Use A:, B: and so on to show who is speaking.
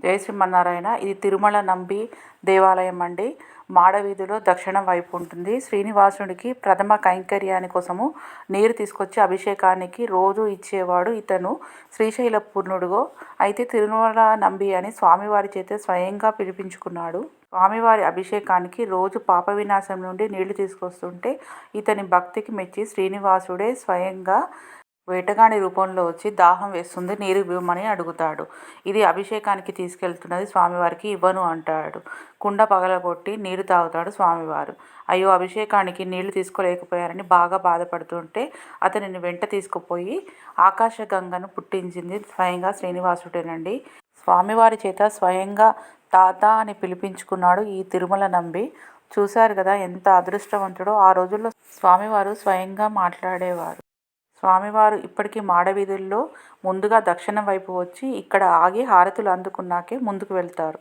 A: జై శ్రీమన్నారాయణ. ఇది తిరుమల నంబి దేవాలయం అండి. మాడవీధిలో దక్షిణం వైపు ఉంటుంది. శ్రీనివాసుడికి ప్రథమ కైంకర్యాని కోసము నీరు తీసుకొచ్చి అభిషేకానికి రోజు ఇచ్చేవాడు ఇతను. శ్రీశైల పూర్ణుడుగో అయితే తిరుమల నంబి అని స్వామివారి చేత స్వయంగా పిలిపించుకున్నాడు. స్వామివారి అభిషేకానికి రోజు పాప వినాశం నుండి నీళ్లు తీసుకొస్తుంటే ఇతని భక్తికి మెచ్చి శ్రీనివాసుడే స్వయంగా వేటగాని రూపంలో వచ్చి దాహం వేస్తుంది, నీరు ఇవ్వమని అడుగుతాడు. ఇది అభిషేకానికి తీసుకెళ్తున్నది స్వామివారికి ఇవ్వను అంటాడు. కుండ పగలగొట్టి నీరు తాగుతాడు స్వామివారు. అయ్యో, అభిషేకానికి నీళ్లు తీసుకోలేకపోయారని బాగా బాధపడుతుంటే అతనిని వెంట తీసుకుపోయి ఆకాశగంగను పుట్టించింది స్వయంగా శ్రీనివాసుడేనండి. స్వామివారి చేత స్వయంగా తాత అని పిలిపించుకున్నాడు ఈ తిరుమల నంబి. చూశారు కదా ఎంత అదృష్టవంతుడో. ఆ రోజుల్లో స్వామివారు స్వయంగా మాట్లాడేవారు. స్వామివారు ఇప్పటికీ మాడవీధుల్లో ముందుగా దక్షిణం వైపు వచ్చి ఇక్కడ ఆగి హారతులు అందుకున్నాకే ముందుకు వెళ్తారు.